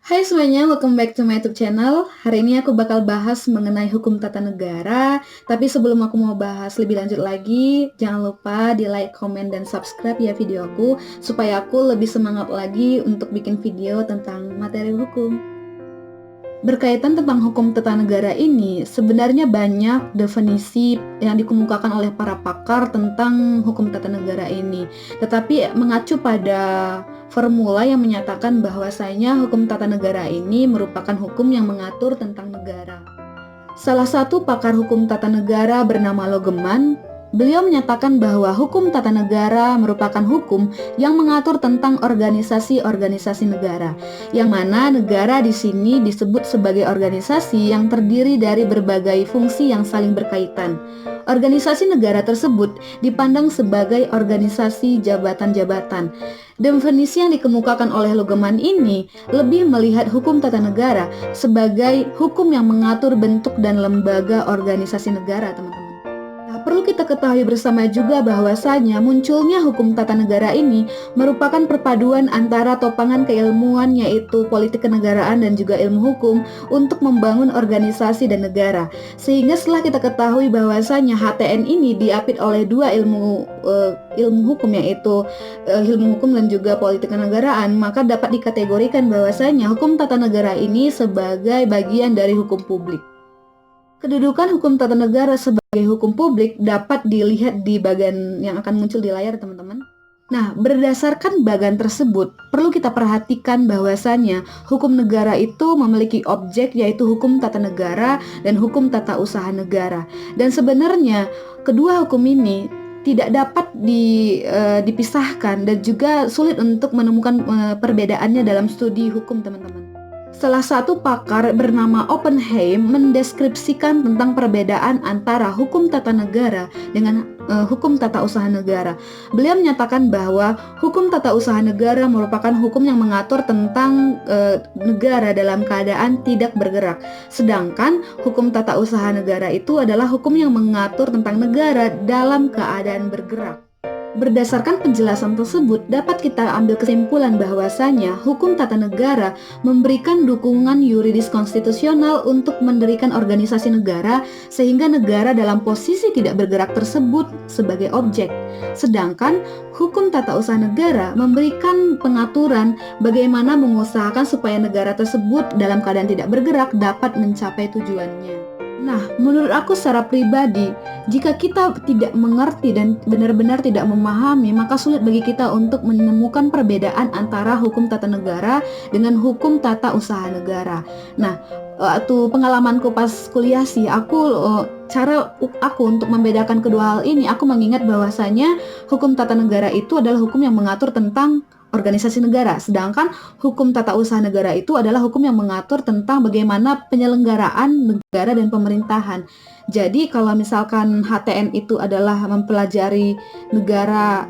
Hai semuanya, welcome back to my YouTube channel. Hari ini aku bakal bahas mengenai hukum tata negara. Tapi sebelum aku mau bahas lebih lanjut lagi, jangan lupa di like, comment, dan subscribe ya video aku, supaya aku lebih semangat lagi untuk bikin video tentang materi hukum. Berkaitan tentang hukum tata negara ini, sebenarnya banyak definisi yang dikemukakan oleh para pakar tentang hukum tata negara ini. Tetapi mengacu pada formula yang menyatakan bahwasanya hukum tata negara ini merupakan hukum yang mengatur tentang negara. Salah satu pakar hukum tata negara bernama Logeman. Beliau menyatakan bahwa hukum tata negara merupakan hukum yang mengatur tentang organisasi-organisasi negara, yang mana negara di sini disebut sebagai organisasi yang terdiri dari berbagai fungsi yang saling berkaitan. Organisasi negara tersebut dipandang sebagai organisasi jabatan-jabatan. Definisi yang dikemukakan oleh Logeman ini lebih melihat hukum tata negara sebagai hukum yang mengatur bentuk dan lembaga organisasi negara, teman-teman. Perlu kita ketahui bersama juga bahwasanya munculnya hukum tata negara ini merupakan perpaduan antara topangan keilmuan yaitu politik kenegaraan dan juga ilmu hukum untuk membangun organisasi dan negara. Sehingga setelah kita ketahui bahwasanya HTN ini diapit oleh dua ilmu hukum yaitu ilmu hukum dan juga politik kenegaraan, maka dapat dikategorikan bahwasanya hukum tata negara ini sebagai bagian dari hukum publik. Kedudukan hukum tata negara sebagai hukum publik dapat dilihat di bagian yang akan muncul di layar, teman-teman. Nah, berdasarkan bagian tersebut, perlu kita perhatikan bahwasannya hukum negara itu memiliki objek yaitu hukum tata negara dan hukum tata usaha negara. Dan sebenarnya kedua hukum ini tidak dapat dipisahkan dan juga sulit untuk menemukan perbedaannya dalam studi hukum, teman-teman. Salah satu pakar bernama Oppenheim mendeskripsikan tentang perbedaan antara hukum tata negara dengan hukum tata usaha negara. Beliau menyatakan bahwa hukum tata usaha negara merupakan hukum yang mengatur tentang negara dalam keadaan tidak bergerak. Sedangkan hukum tata usaha negara itu adalah hukum yang mengatur tentang negara dalam keadaan bergerak. Berdasarkan penjelasan tersebut, dapat kita ambil kesimpulan bahwasanya hukum tata negara memberikan dukungan yuridis konstitusional untuk mendirikan organisasi negara sehingga negara dalam posisi tidak bergerak tersebut sebagai objek. Sedangkan hukum tata usaha negara memberikan pengaturan bagaimana mengusahakan supaya negara tersebut dalam keadaan tidak bergerak dapat mencapai tujuannya. Nah, menurut aku secara pribadi, jika kita tidak mengerti dan benar-benar tidak memahami, maka sulit bagi kita untuk menemukan perbedaan antara hukum tata negara dengan hukum tata usaha negara. Nah, waktu pengalamanku pas kuliah sih, cara aku untuk membedakan kedua hal ini, aku mengingat bahwasanya hukum tata negara itu adalah hukum yang mengatur tentang organisasi negara, sedangkan hukum tata usaha negara itu adalah hukum yang mengatur tentang bagaimana penyelenggaraan negara dan pemerintahan. Jadi kalau misalkan HTN itu adalah mempelajari negara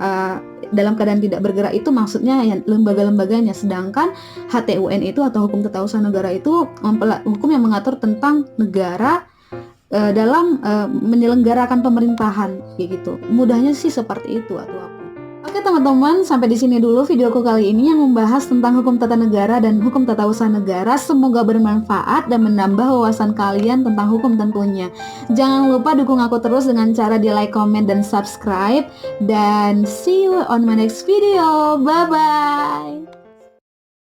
dalam keadaan tidak bergerak, itu maksudnya ya, lembaga-lembaganya, sedangkan HTUN itu atau hukum tata usaha negara itu hukum yang mengatur tentang negara dalam menyelenggarakan pemerintahan, kayak gitu. Mudahnya sih seperti itu atau apa. Oke teman-teman, sampai di sini dulu videoku kali ini yang membahas tentang hukum tata negara dan hukum tata usaha negara. Semoga bermanfaat dan menambah wawasan kalian tentang hukum tentunya. Jangan lupa dukung aku terus dengan cara di like, comment, dan subscribe. Dan see you on my next video. Bye-bye.